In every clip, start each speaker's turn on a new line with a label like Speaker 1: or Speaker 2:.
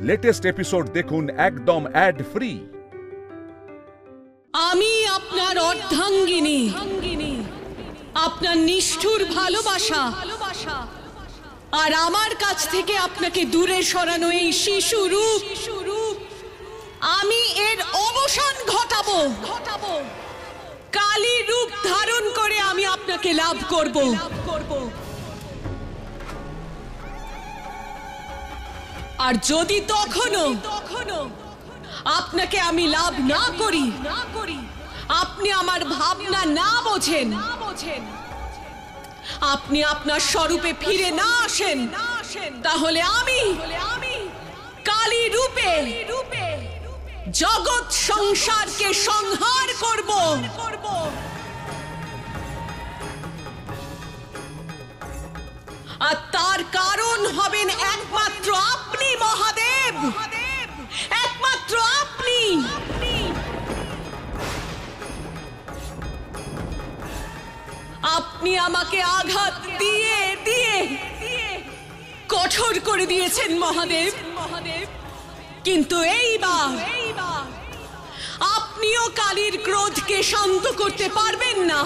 Speaker 1: Latest episode দেখুন একদম add free.
Speaker 2: আমি আপনার অর্ধাঙ্গিনী, আপনার নিষ্ঠুর ভালোবাসা আর আমার কাছ থেকে আপনাকে দূরে সরানো এই শিশু রূপ, আমি এর অবসান ঘটাবো। কালী রূপ ধারণ করে আমি আপনাকে লাভ করব। আর যদি তখনও আপনাকে আমি লাভ না করি, আপনি আমার ভাবনা না বোঝেন, আপনি আপনার স্বরূপে ফিরে না আসেন, তাহলে আমি কালী রূপে জগৎ সংসারকে সংহার করব। আর তার কারণ হবেন একমাত্র আপনি মহাদেব, একমাত্র আপনি। আপনি আমাকে আঘাত দিয়ে দিয়ে কঠোর করে দিয়েছেন মহাদেব, কিন্তু এইবার আপনিও কালীর ক্রোধকে শান্ত করতে পারবেন না।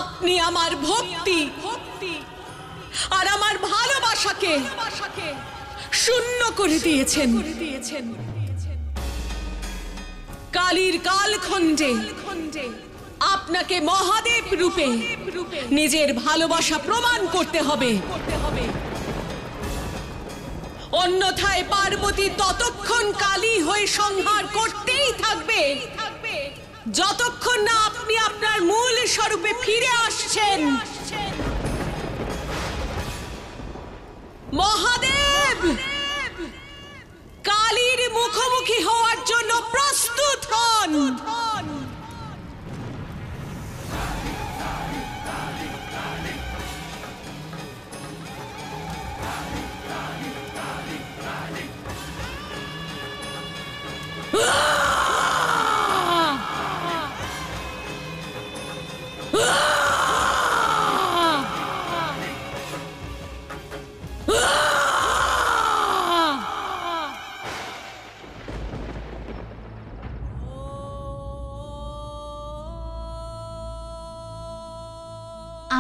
Speaker 2: আপনি আমার ভক্তি আর আমার ভালোবাসাকে শূন্য করে দিয়েছেন। কালীর কালখণ্ডে আপনাকে মহাদেব রূপে নিজের ভালোবাসা প্রমাণ করতে হবে, অন্যথায় পার্বতী ততক্ষণ কালী হয়ে সংহার করতেই থাকবে যতক্ষণ না আপনি আপনার মূল স্বরূপে ফিরে আসছেন। মহাদেব, কালীর মুখোমুখি হওয়ার জন্য প্রস্তুত হন।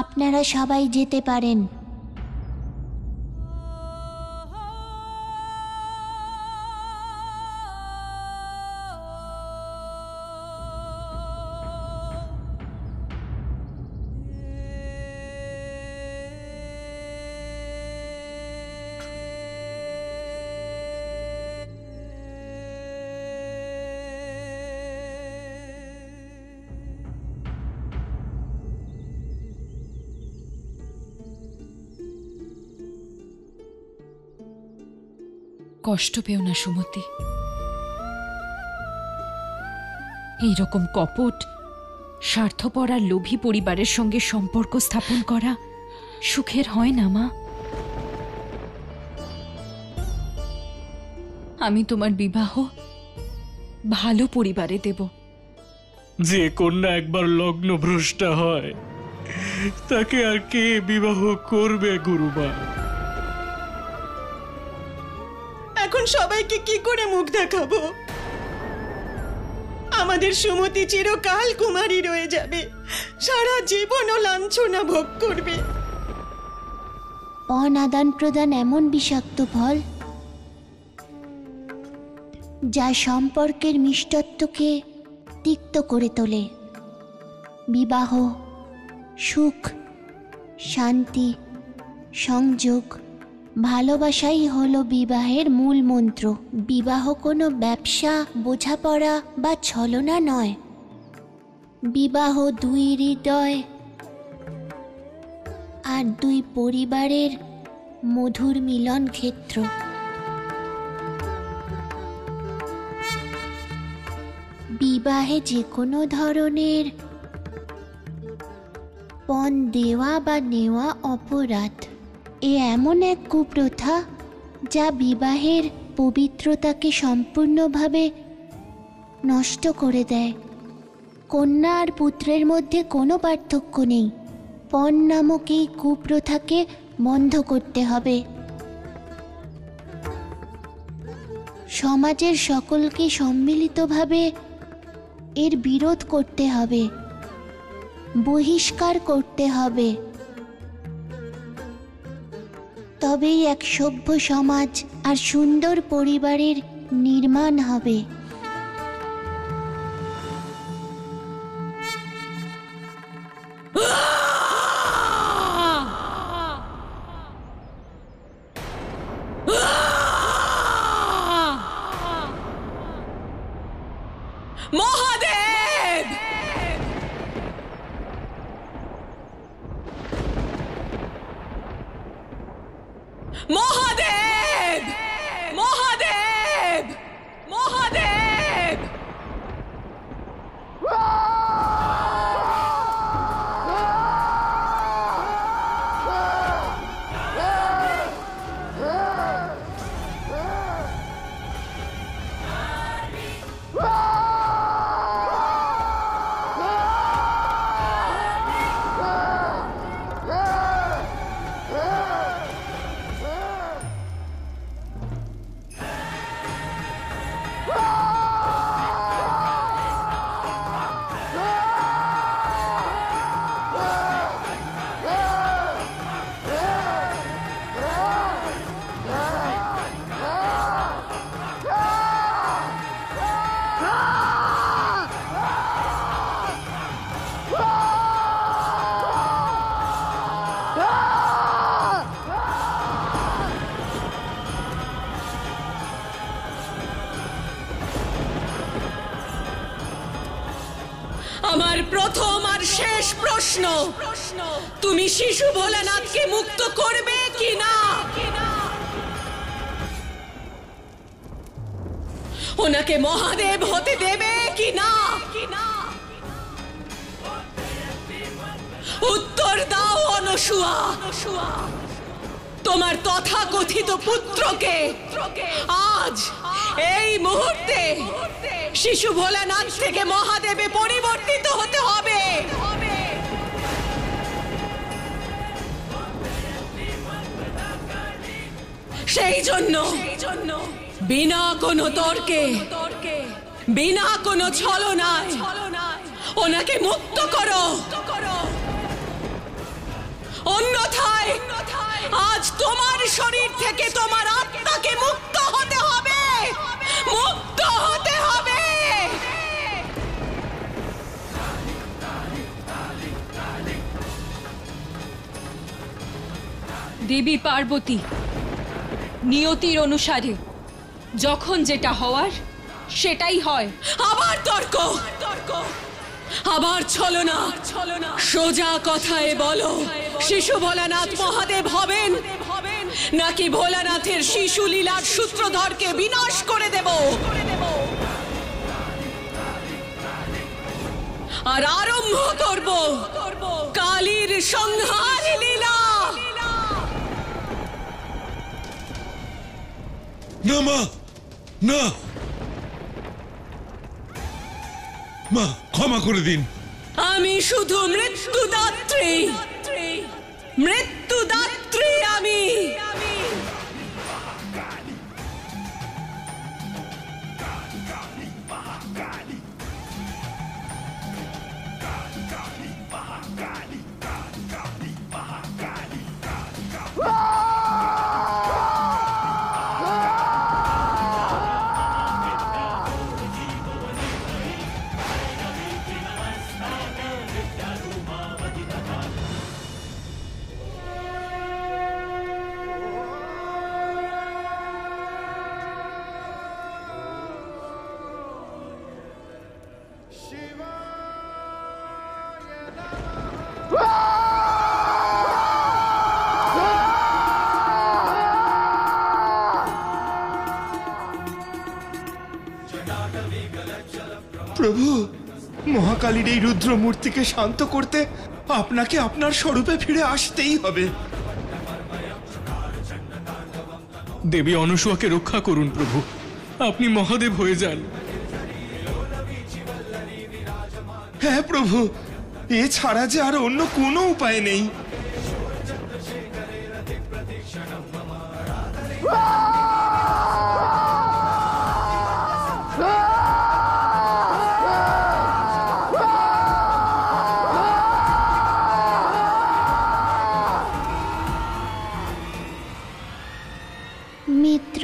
Speaker 3: আপনারা সবাই যেতে পারেন।
Speaker 4: কষ্ট পেও না সুমতি। এইরকম কপট, স্বার্থপর আর লোভী পরিবারের সঙ্গে সম্পর্ক স্থাপন করা সুখের হয় না মা। আমি তোমার বিবাহ ভালো পরিবারে দেব।
Speaker 5: যে কন্যা একবার লগ্ন ভ্রষ্টা হয় তাকে আর কে বিবাহ করবে গুরুমা?
Speaker 2: এখন সবাইকে কি করে মুখ দেখাবো? আমাদের সুমতি চিরকাল কুমারী রয়ে যাবে, সারা জীবনও লাঞ্ছনা ভোগ করবে।
Speaker 3: পণ আদান প্রদান এমন বিষাক্ত ফল যা সম্পর্কের মিষ্টত্বকে তিক্ত করে তোলে। বিবাহ সুখ, শান্তি, সংযোগ, ভালোবাসাই হলো বিবাহের মূল মন্ত্র। বিবাহ কোনো ব্যবসা, বোঝাপড়া বা ছলনা নয়। বিবাহ দুই হৃদয় আর দুই পরিবারের মধুর মিলন ক্ষেত্র। বিবাহে যে কোনো ধরনের পণ দেওয়া বা নেওয়া অপরাধ। এ এমন এক কুপ্রথা যা বিবাহের পবিত্রতাকে সম্পূর্ণভাবে নষ্ট করে দেয়। কন্যা আর পুত্রের মধ্যে কোনো পার্থক্য নেই। পণ নামক এই কুপ্রথাকে বন্ধ করতে হবে। সমাজের সকলকে সম্মিলিতভাবে এর বিরোধ করতে হবে, বহিষ্কার করতে হবে। তবেই এক সভ্য সমাজ আর সুন্দর পরিবারের নির্মাণ হবে।
Speaker 2: মহাদেব! মহাদেব! মহাদেব! মহাদেব! আমার প্রথম আর শেষ প্রশ্ন, তুমি শিশু ভোলানাথকে মুক্ত করবে কি না? ওনাকে মহাদেব হতে দেবে কি না? উত্তর দাও অনসুয়া। তোমার তথাকথিত পুত্রকে আজ এই মুহূর্তে শিশু ভোলানাথ থেকে মহাদেবে পরিবর্তিত হতে হবে। সেই জন্য বিনা কোনো তর্কে, বিনা কোনো ছলনায় ওনাকে মুক্ত করো। অন্যথায় আজ তোমার শরীর থেকে তোমার আত্মাকে মুক্ত হতে হবে, মুক্ত হতে হবে।
Speaker 4: দেবী পার্বতী, নিয়তির অনুসারে যখন যেটা হওয়ার সেটাই হয়।
Speaker 2: আবার তর্ক, আবার ছলনা। সোজা কথায় বলো, শিশু ভোলানাথ মহাদেব হবেন নাকি ভোলানাথের শিশু লীলার সূত্রধরকে বিনাশ করে দেব? আর আরম্ভ করব কালীর সংহার লীলা।
Speaker 6: না মা, না মা, ক্ষমা করে দিন।
Speaker 2: আমি শুধু মৃত্যুদাত্রী, মৃত্যুদাত্রী আমি।
Speaker 7: প্রভু, মহাকালীর এই রুদ্র মূর্তিকে শান্ত করতে আপনাকে আপনার স্বরূপে ফিরে আসতেই হবে।
Speaker 5: দেবী অনসূয়াকে রক্ষা করুন প্রভু, আপনি মহাদেব হয়ে যান।
Speaker 7: হ্যাঁ প্রভু, এছাড়া ছাড়া যে আর অন্য কোনো উপায় নেই।
Speaker 3: মিত্র,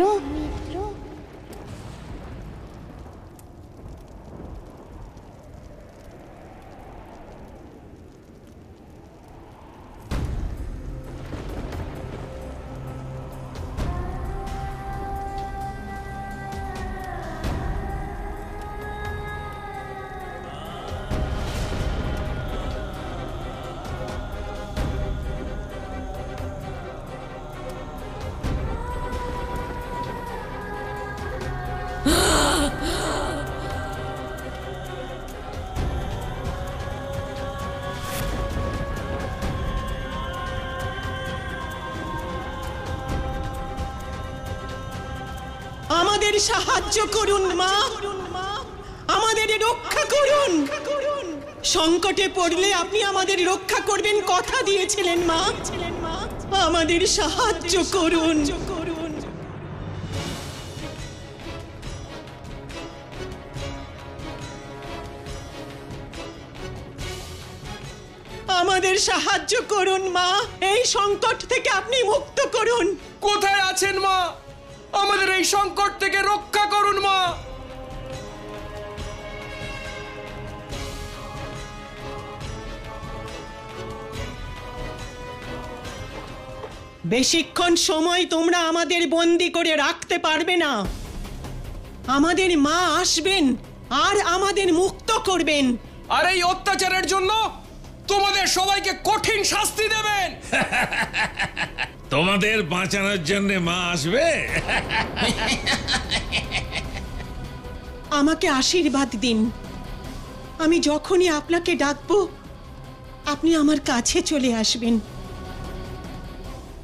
Speaker 2: আমাদের সাহায্য করুন মা, আমাদের রক্ষা করুন। সংকটে পড়লে আপনি আমাদের রক্ষা করবেন কথা দিয়েছিলেন মা, আমাদের সাহায্য করুন। আমাদের সাহায্য করুন মা, এই সংকট থেকে আপনি মুক্ত করুন।
Speaker 8: কোথায় আছেন মা? আমাদের এই সংকট থেকে রক্ষা করুন মা।
Speaker 2: বেশিক্ষণ সময় তোমরা আমাদের বন্দি করে রাখতে পারবে না। আমাদের মা আসবেন আর আমাদের মুক্ত করবেন।
Speaker 8: আর এই অত্যাচারের জন্য তোমাদের সবাইকে কঠিন শাস্তি দেবেন।
Speaker 6: তোমাদের বাঁচানোর জন্য মা আসবে।
Speaker 2: আমাকে আশীর্বাদ দিন। আমি যখনই আপনাকে ডাকবো আপনি আমার কাছে চলে আসবেন।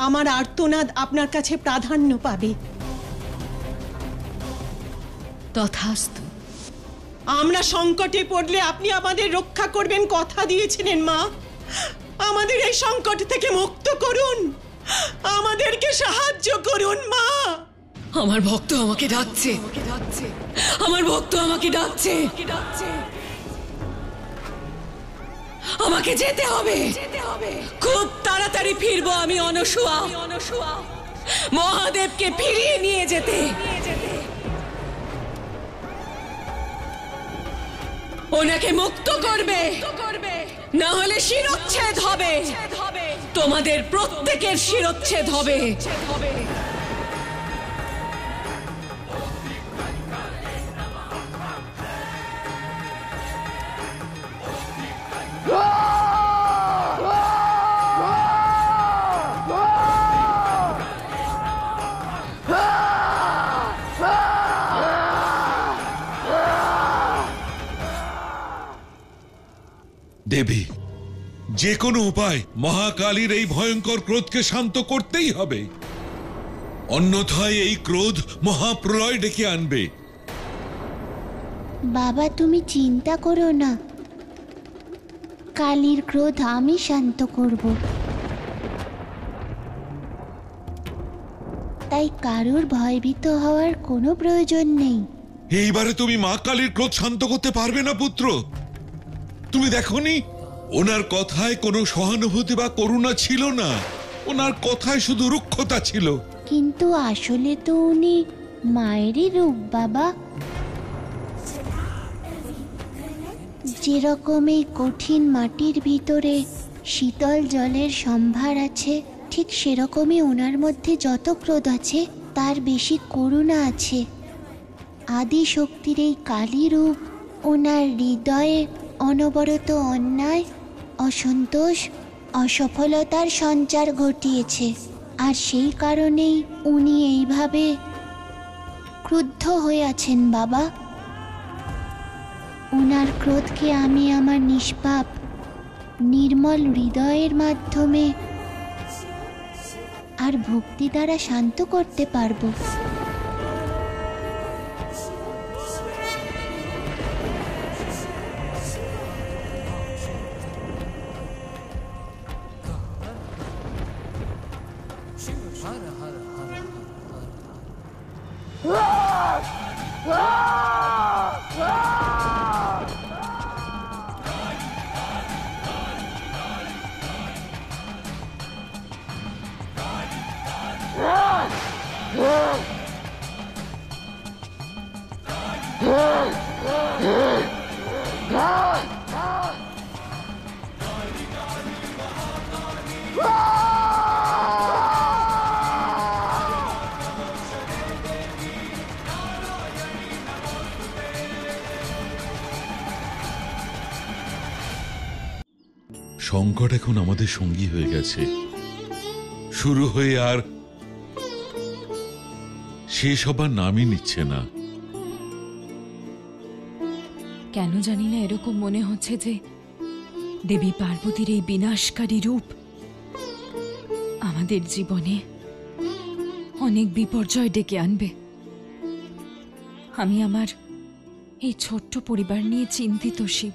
Speaker 2: আমার আর্তনাদ আপনার কাছে প্রাধান্য পাবে।
Speaker 4: তথাস্তু।
Speaker 2: আমরা সংকটে পড়লে আপনি আমাদের রক্ষা করবেন কথা দিয়েছিলেন মা। আমাদের এই সংকট থেকে মুক্ত করুন, আমাদেরকে সাহায্য করুন মা। আমার ভক্ত আমাকে ডাকছে, আমার ভক্ত আমাকে ডাকছে। আমাকে যেতে হবে, খুব তাড়াতাড়ি ফিরবো আমি অনসুয়া। মহাদেবকে ফিরিয়ে নিয়ে যেতে। ওনাকে মুক্ত করবে, না হলে শিরচ্ছেদ হবে। তোমাদের প্রত্যেকের শিরচ্ছেদ হবে।
Speaker 6: দেবী, যে কোনো উপায় মহাকালীর এই ভয়ঙ্কর ক্রোধকে শান্ত করতেই হবে, অন্যথায় এই ক্রোধ মহাপ্রলয় ডেকে আনবে।
Speaker 3: বাবা তুমি চিন্তা করো না, কালীর ক্রোধ আমি শান্ত করব। তাই কারোর ভয়ভীত হওয়ার কোনো প্রয়োজন নেই।
Speaker 6: এইবারে তুমি মা কালীর ক্রোধ শান্ত করতে পারবে না পুত্র। তুমি দেখোনি ওনার কথায় কোনো সহানুভূতি বা করুণা ছিল না, ওনার কথায় শুধু রুক্ষতা ছিল।
Speaker 3: কিন্তু আসলে তো উনি মায়েরই রূপ বাবা। যেরকম এই কঠিন মাটির ভিতরে শীতল জলের সম্ভার আছে, ঠিক সেরকমই ওনার মধ্যে যত ক্রোধ আছে তার বেশি করুণা আছে। আদি শক্তির এই কালী রূপ ওনার হৃদয়ে অনবরত অন্যায়, অসন্তোষ, অসফলতার সঞ্চার ঘটিয়েছে। আর সেই কারণেই উনি এইভাবে ক্রুদ্ধ হয়ে আছেন বাবা। ওনার ক্রোধকে আমি আমার নিষ্পাপ নির্মল হৃদয়ের মাধ্যমে আর ভক্তি দ্বারা শান্ত করতে পারবো।
Speaker 6: সংকট এখন আমাদের সঙ্গী হয়ে গেছে, শুরু হয়ে আর শেষ হবার নামই নিচ্ছে না।
Speaker 4: কেন জানি না এরকম মনে হচ্ছে যে দেবী পার্বতীর এই বিনাশকারী রূপ আমাদের জীবনে অনেক বিপর্যয় ডেকে আনবে। আমি আমার এই ছোট্ট পরিবার নিয়ে চিন্তিত শিব।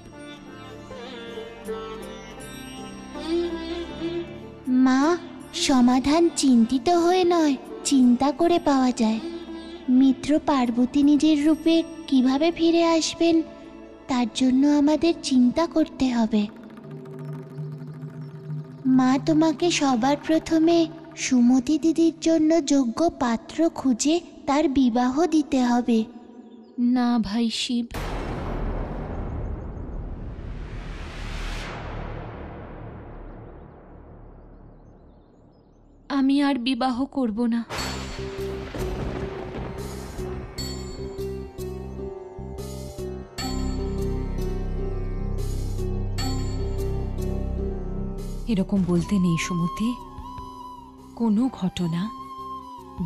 Speaker 3: মা, সমাধান চিন্তিত হয়ে নয়, চিন্তা করে পাওয়া যায়। মিত্র পার্বতী নিজের রূপে কিভাবে ফিরে আসবেন তার জন্য আমাদের চিন্তা করতে হবে। মা, তোমাকে সবার প্রথমে সুমতি দিদির জন্য যোগ্য পাত্র খুঁজে তার বিবাহ দিতে হবে।
Speaker 9: না ভাই শিব, আমি আর বিবাহ করব না।
Speaker 4: এরকম বলতে নেই সুমতি, কোনো ঘটনা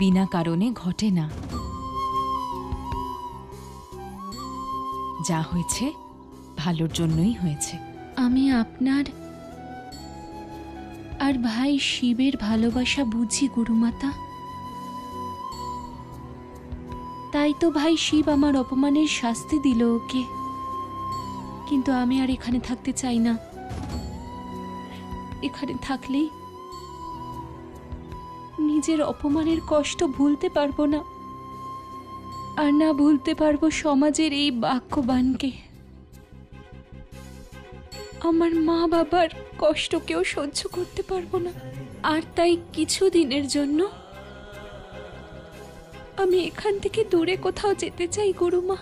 Speaker 4: বিনা কারণে ঘটে না। যা হয়েছে ভালোর জন্যই হয়েছে।
Speaker 9: আমি আপনার আর ভাই শিবের ভালোবাসা বুঝি গুরুমাতা। তাই তো ভাই শিব আমার অপমানের শাস্তি দিল ওকে। কিন্তু আমি আর এখানে থাকতে চাই না। এখানে থাকলেই নিজের অপমানের কষ্ট ভুলতে পারবো না, আর না ভুলতে পারবো সমাজের এই বাক্যবানকে। আমার মা বাবার কষ্টকেও সহ্য করতে পারবো না। আর তাই কিছুদিনের জন্য আমি এখান থেকে দূরে কোথাও যেতে চাই গুরুমা।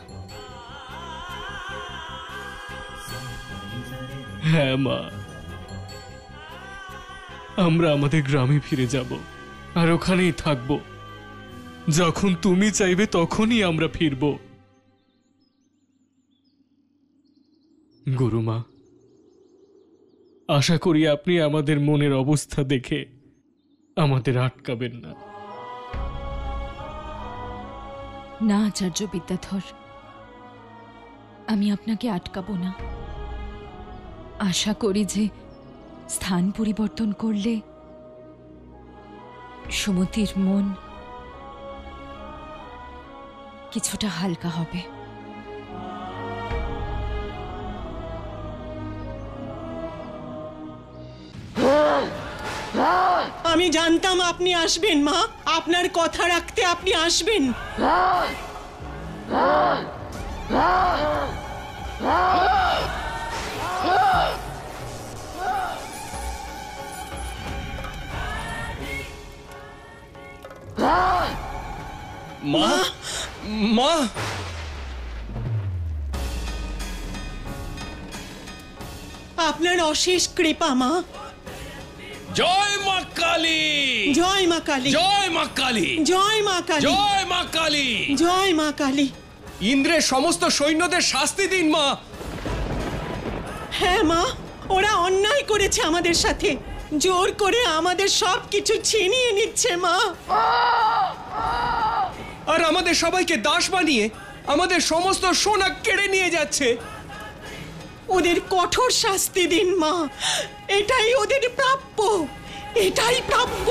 Speaker 5: হ্যাঁ মা, আমরা আমাদের গ্রামে ফিরে যাব আর ওখানেই থাকব। যখন তুমি চাইবে তখনই আমরা ফিরব। গুরুমা, আশা করি আপনি আমাদের মনের অবস্থা দেখে আমাদের আটকাবেন না।
Speaker 4: না আচার্য বিদ্যাধর, আমি আপনাকে আটকাবো না। আশা করি যে স্থান পরিবর্তন করলে সুমতির মন কিছুটা হালকা হবে।
Speaker 2: আমি জানতাম আপনি আসবেন মা, আপনার কথা রাখতে আপনি আসবেন।
Speaker 8: মা, মা,
Speaker 2: আপনার অশেষ কৃপা মা।
Speaker 8: জয় মা কালী,
Speaker 2: জয় মা কালী,
Speaker 8: জয় মা কালী,
Speaker 2: জয় মা কালী,
Speaker 8: জয় মা কালী,
Speaker 2: জয় মা কালী।
Speaker 8: ইন্দ্রের সমস্ত সৈন্যদের শাস্তি দিন মা।
Speaker 2: হ্যাঁ মা, ওরা অন্যায় করেছে আমাদের সাথে, জোর করে আমাদের সব কিছু ছিনিয়ে নিচ্ছে মা।
Speaker 8: আর আমাদের সবাইকে দাস বানিয়ে আমাদের সমস্ত সোনা কেড়ে নিয়ে যাচ্ছে।
Speaker 2: ওদের কঠোর শাস্তি দিন মা, এটাই ওদের প্রাপ্য, এটাই প্রাপ্য।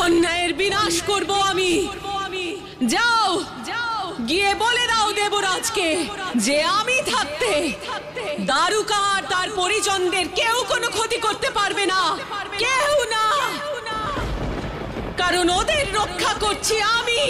Speaker 2: অন্যায়ের বিনাশ করব আমি। যাও গিয়ে বলে দাও দেবরাজকে যে আমি থাকতে দারুকা আর তার পরিজনদের কেউ কোনো ক্ষতি করতে পারবে না, কেউ না, কারণ ওদের রক্ষা করছি আমি।